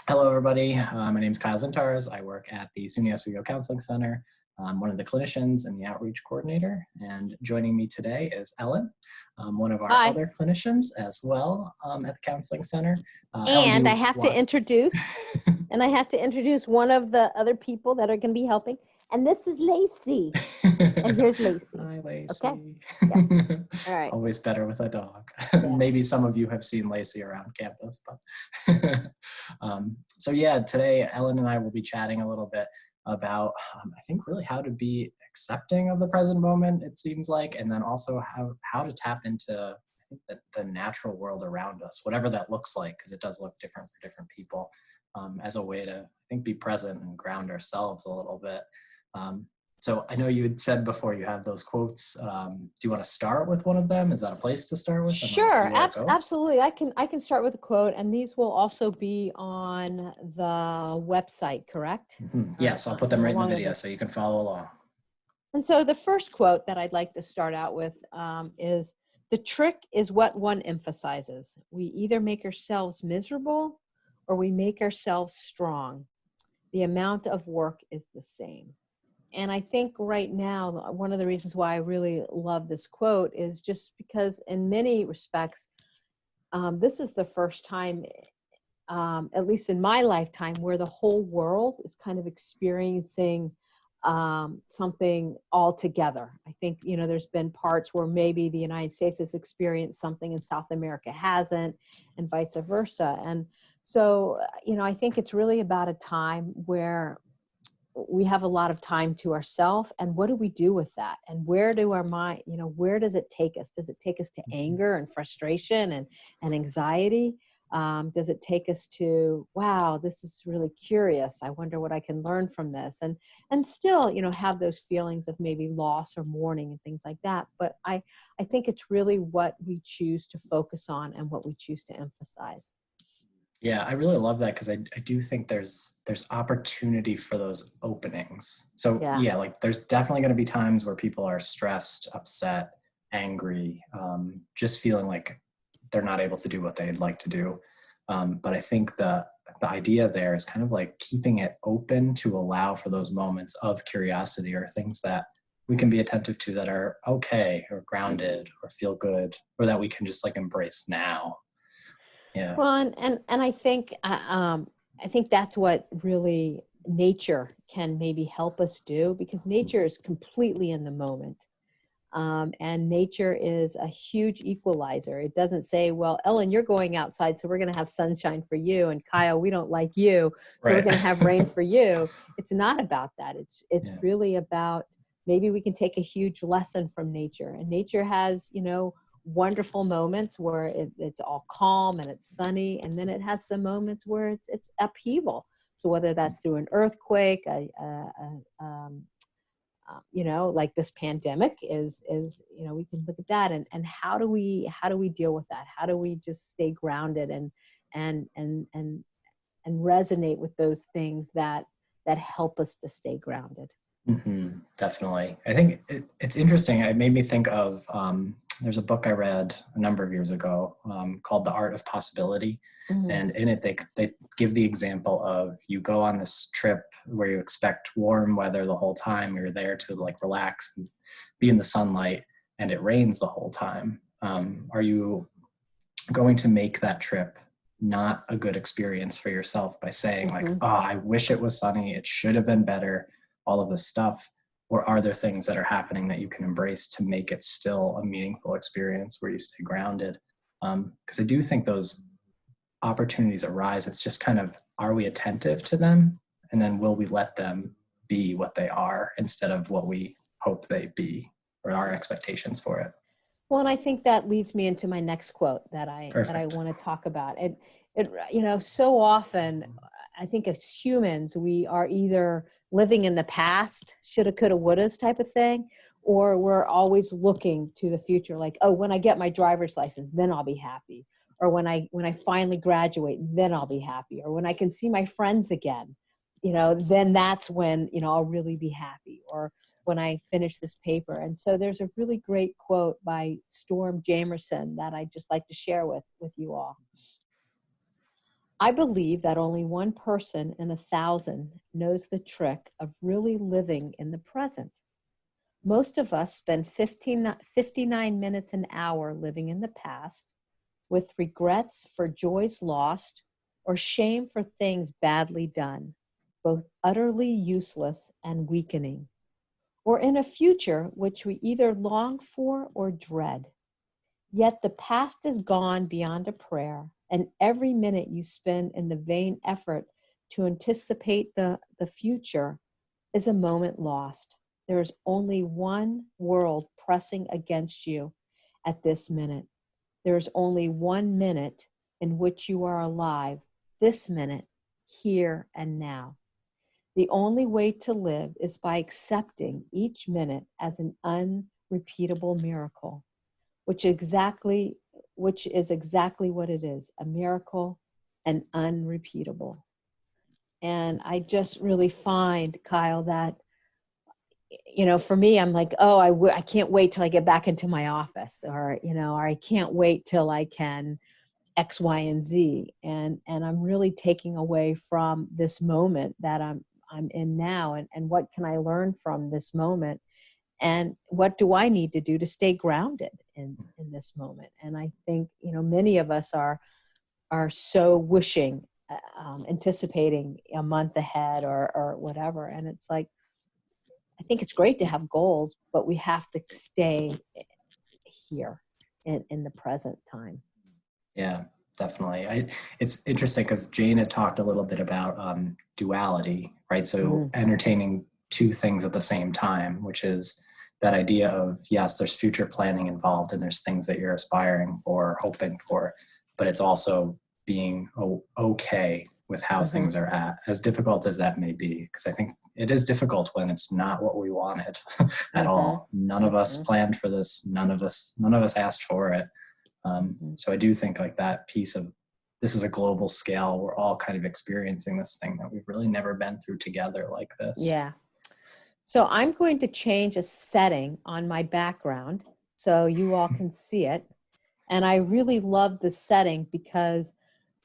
Hello, everybody. My name is Kyle Dzintars. I work at the SUNY Oswego Counseling Center. I'm one of the clinicians and the outreach coordinator. And joining me today is Ellen, one of our Hi. other clinicians as well at the Counseling Center. Ellen, do And I you have to want? introduce one of the other people that are going to be helping. And this is Lacey. And here's Lacey. Hi, Okay. Lacey. Yeah. All right. Always better with a dog. Yeah. Maybe some of you have seen Lacey around campus, but so yeah, today Ellen and I will be chatting a little bit about I think really how to be accepting of the present moment, it seems like, and then also how to tap into I think the natural world around us, whatever that looks like, because it does look different for different people, as a way to I think be present and ground ourselves a little bit. So I know you had said before you have those quotes. Do you want to start with one of them? Is that a place to start with? And then we'll see Sure. where it goes. Absolutely. I can start with a quote, and these will also be on the website, correct? Yes, I'll put them right in the Along with video it. so you can follow along. And so the first quote that I'd like to start out with is, "The trick is what one emphasizes. We either make ourselves miserable or we make ourselves strong. The amount of work is the same." And I think right now, one of the reasons why I really love this quote is just because in many respects, this is the first time, at least in my lifetime, where the whole world is kind of experiencing something all together. I think, there's been parts where maybe the United States has experienced something and South America hasn't, and vice versa. And so, I think it's really about a time where we have a lot of time to ourselves, and what do we do with that, and where do our mind, where does it take us? Does it take us to anger and frustration and anxiety? Does it take us to, wow, this is really curious, I wonder what I can learn from this, and still have those feelings of maybe loss or mourning and things like that. But I think it's really what we choose to focus on and what we choose to emphasize. Yeah, I really love that because I do think there's opportunity for those openings. So Yeah. yeah, like there's definitely going to be times where people are stressed, upset, angry, just feeling like they're not able to do what they'd like to do. But I think the idea there is kind of like keeping it open to allow for those moments of curiosity or things that we can be attentive to that are okay or grounded or feel good or that we can just like embrace now. Yeah. Well, and I think that's what really nature can maybe help us do, because nature is completely in the moment. And nature is a huge equalizer. It doesn't say, well, Ellen, you're going outside, so we're going to have sunshine for you. And Kyle, we don't like you, so we're Right. going to have rain for you. It's not about that. It's Yeah. really about, maybe we can take a huge lesson from nature. And nature has, wonderful moments where it's all calm and it's sunny. And then it has some moments where it's upheaval. So whether that's through an earthquake, like this pandemic is, we can look at that, and how do we deal with that? How do we just stay grounded and resonate with those things that help us to stay grounded? Definitely. I think it's interesting. It made me think of, there's a book I read a number of years ago called The Art of Possibility. Mm-hmm. And in it, they give the example of you go on this trip where you expect warm weather the whole time. You're there to like relax and be in the sunlight, and it rains the whole time. Are you going to make that trip not a good experience for yourself by saying like, oh, I wish it was sunny, it should have been better, all of this stuff? Or are there things that are happening that you can embrace to make it still a meaningful experience where you stay grounded? Because I do think those opportunities arise. It's just kind of, are we attentive to them? And then will we let them be what they are instead of what we hope they be or our expectations for it? Well, and I think that leads me into my next quote that I Perfect. want to talk about. So often I think as humans, we are either living in the past, shoulda, coulda, wouldas type of thing, or we're always looking to the future, like, oh, when I get my driver's license, then I'll be happy. Or when I finally graduate, then I'll be happy. Or when I can see my friends again, then that's when, I'll really be happy. Or when I finish this paper. And so there's a really great quote by Storm Jamerson that I just like to share with you all. I believe that only one person in 1,000 knows the trick of really living in the present. Most of us spend 59 minutes an hour living in the past with regrets for joys lost or shame for things badly done, both utterly useless and weakening, or in a future which we either long for or dread. Yet the past is gone beyond a prayer, and every minute you spend in the vain effort to anticipate the future is a moment lost. There is only one world pressing against you at this minute. There is only 1 minute in which you are alive, this minute, here and now. The only way to live is by accepting each minute as an unrepeatable miracle, which is exactly what it is, a miracle and unrepeatable. And I just really find, Kyle, that, for me, I'm like, oh, I can't wait till I get back into my office, or, or I can't wait till I can X, Y, and Z. And I'm really taking away from this moment that I'm in now, and what can I learn from this moment? And what do I need to do to stay grounded in this moment? And I think, many of us are so wishing, anticipating a month ahead or whatever. And it's like, I think it's great to have goals, but we have to stay here in the present time. Yeah, definitely. It's interesting because Jane had talked a little bit about duality, right? So entertaining two things at the same time, which is that idea of, yes, there's future planning involved and there's things that you're aspiring for, hoping for, but it's also being okay with how things are at, as difficult as that may be. Because I think it is difficult when it's not what we wanted at all. None of us planned for this. None of us asked for it. So I do think like that piece of, this is a global scale. We're all kind of experiencing this thing that we've really never been through together like this. Yeah. So I'm going to change a setting on my background so you all can see it. And I really love the setting because,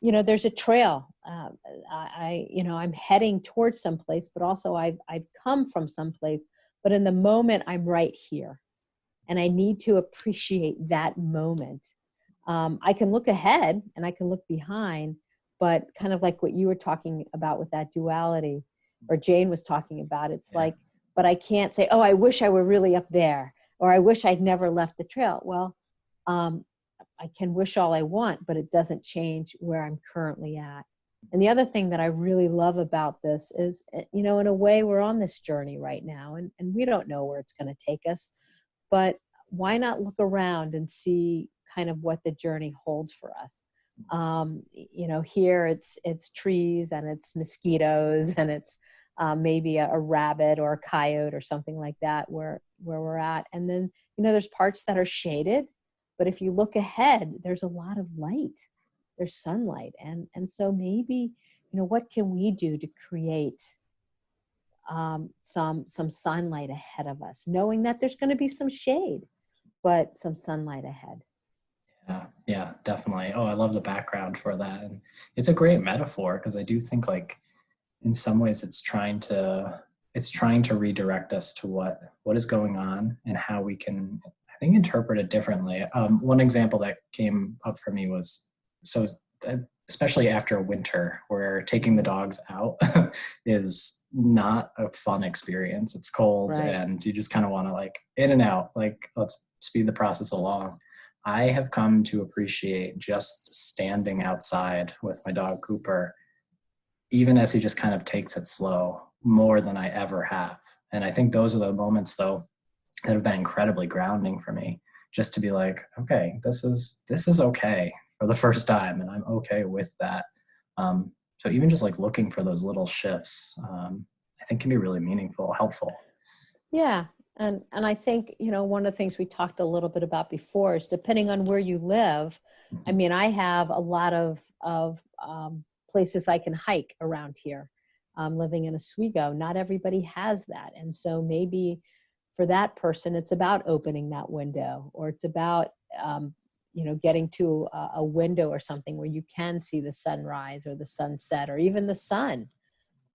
there's a trail. I'm heading towards someplace, but also I've come from someplace, but in the moment I'm right here and I need to appreciate that moment. I can look ahead and I can look behind, but kind of like what you were talking about with that duality, or Jane was talking about, it's like, but I can't say, oh, I wish I were really up there, or I wish I'd never left the trail. Well, I can wish all I want, but it doesn't change where I'm currently at. And the other thing that I really love about this is, in a way, we're on this journey right now, and we don't know where it's going to take us, but why not look around and see kind of what the journey holds for us? Here it's trees and it's mosquitoes and it's maybe a rabbit or a coyote or something like that where we're at. And then, there's parts that are shaded, but if you look ahead, there's a lot of light, there's sunlight. And so maybe, what can we do to create some sunlight ahead of us, knowing that there's going to be some shade, but some sunlight ahead. Yeah, definitely. Oh, I love the background for that. And it's a great metaphor because I do think like in some ways it's trying to redirect us to what is going on and how we can, I think, interpret it differently. One example that came up for me was, so especially after winter where taking the dogs out is not a fun experience. It's cold, right, and you just kind of want to like in and out, like let's speed the process along. I have come to appreciate just standing outside with my dog Cooper, even as he just kind of takes it slow, more than I ever have. And I think those are the moments though that have been incredibly grounding for me, just to be like, okay, this is okay for the first time, and I'm okay with that. So even just like looking for those little shifts, I think can be really meaningful, helpful. Yeah. And I think, one of the things we talked a little bit about before is depending on where you live. I mean, I have a lot of places I can hike around here. Living in Oswego, not everybody has that. And so maybe for that person, it's about opening that window, or it's about, getting to a window or something where you can see the sunrise or the sunset or even the sun.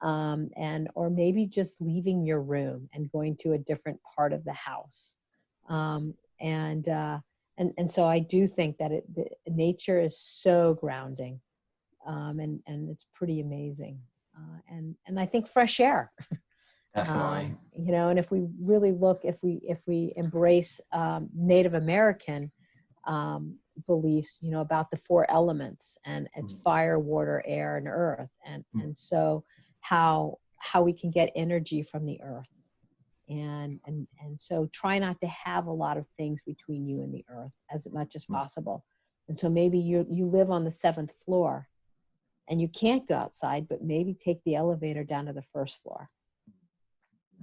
Or maybe just leaving your room and going to a different part of the house. And so I do think that nature is so grounding, and it's pretty amazing. And I think fresh air, Definitely. and if we really look, if we embrace Native American beliefs, about the four elements, and it's fire, water, air, and earth, and so how we can get energy from the earth. And so try not to have a lot of things between you and the earth as much as possible. And so maybe you live on the 7th floor and you can't go outside, but maybe take the elevator down to the 1st floor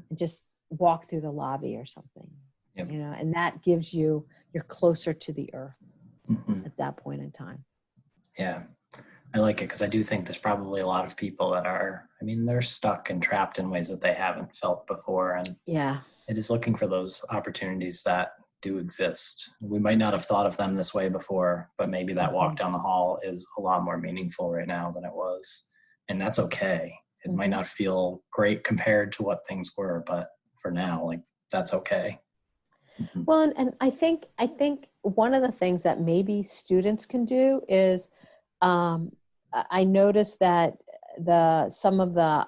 and just walk through the lobby or something. Yep. And that gives you're closer to the earth at that point in time. Yeah. I like it because I do think there's probably a lot of people that they're stuck and trapped in ways that they haven't felt before. And it is looking for those opportunities that do exist. We might not have thought of them this way before, but maybe that walk down the hall is a lot more meaningful right now than it was. And that's okay. It might not feel great compared to what things were, but for now, that's okay. Well, and I think one of the things that maybe students can do is, I noticed that some of the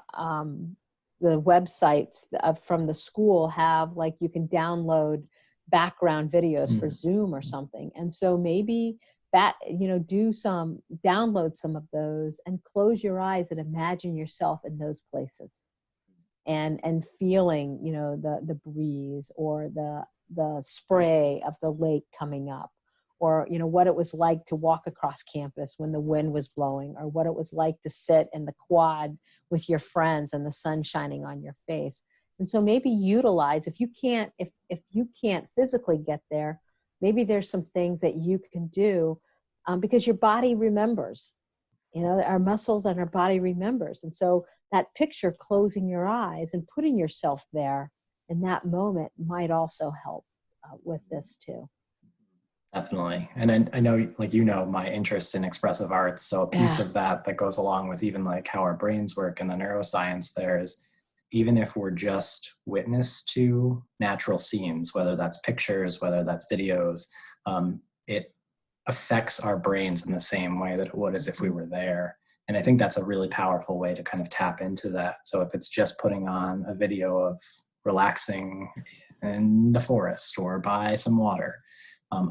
websites from the school have, you can download background videos for Zoom or something. And so maybe download some of those and close your eyes and imagine yourself in those places and feeling, the breeze or the spray of the lake coming up, or what it was like to walk across campus when the wind was blowing, or what it was like to sit in the quad with your friends and the sun shining on your face. And so maybe utilize, if you can't physically get there, maybe there's some things that you can do, because your body remembers. Our muscles and our body remembers. And so that picture, closing your eyes and putting yourself there in that moment, might also help with this too. Definitely. And I know, my interest in expressive arts. So a piece of that goes along with even how our brains work and the neuroscience there is, even if we're just witness to natural scenes, whether that's pictures, whether that's videos, it affects our brains in the same way that it would as if we were there. And I think that's a really powerful way to kind of tap into that. So if it's just putting on a video of relaxing in the forest or by some water,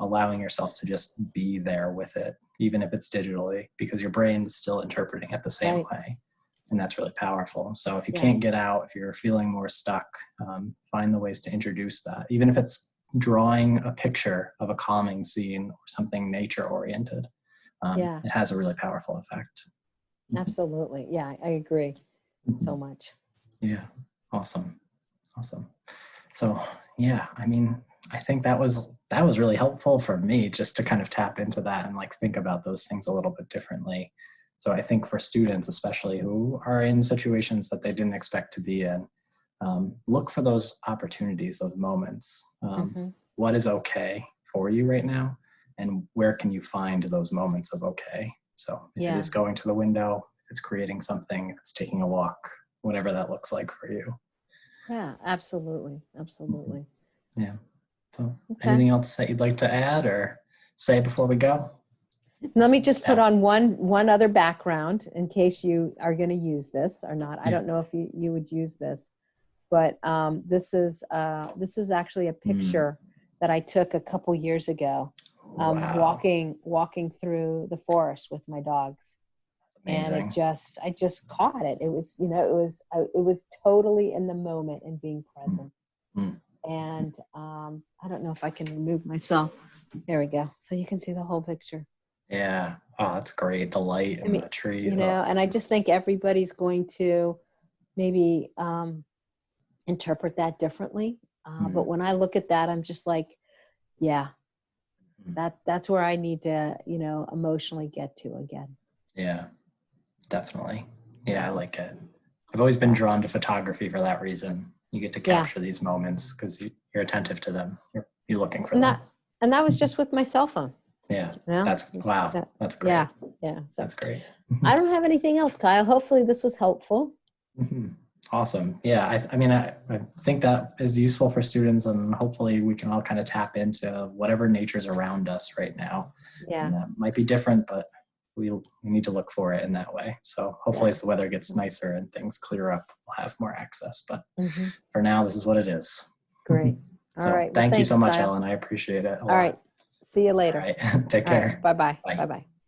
allowing yourself to just be there with it, even if it's digitally, because your brain's still interpreting it the same way. And that's really powerful. So if you can't get out, if you're feeling more stuck, find the ways to introduce that, even if it's drawing a picture of a calming scene or something nature oriented. It has a really powerful effect. Absolutely. Yeah, I agree so much. Yeah. Awesome. So I think that was really helpful for me, just to kind of tap into that and think about those things a little bit differently. So I think for students, especially who are in situations that they didn't expect to be in, look for those opportunities, those moments. What is okay for you right now? And where can you find those moments of okay? So if it is going to the window, if it's creating something, if it's taking a walk, whatever that looks like for you. Yeah, absolutely. Yeah. So anything else that you'd like to add or say before we go? Let me just put on one other background in case you are going to use this or not. I don't know if you would use this, but this is actually a picture that I took a couple years ago, walking through the forest with my dogs. Amazing. And I just caught it. It was, it was totally in the moment and being present. And I don't know if I can remove myself. There we go. So you can see the whole picture. Yeah. Oh, that's great. The light and the tree. And I just think everybody's going to maybe interpret that differently. But when I look at that, I'm just that's where I need to, emotionally get to again. Yeah, dedefinitely. Yeah, I like it. I've always been drawn to photography for that reason. You get to capture these moments because you're attentive to them. You're looking for them. And that was just with my cell phone. Yeah. You know? That's, wow. That's great. Yeah. Yeah. So That's great. I don't have anything else, Kyle. Hopefully this was helpful. Awesome. Yeah. I mean, I think that is useful for students, and hopefully we can all kind of tap into whatever nature's around us right now. Yeah. And that might be different, but we need to look for it in that way. So hopefully as the weather gets nicer and things clear up, we'll have more access. But for now, this is what it is. Great. All So right. Well, thank you thanks, so much, Kyle. Ellen. I appreciate it a lot. All right. See you later. All right. Take All care. right. Bye-bye. Bye. Bye-bye.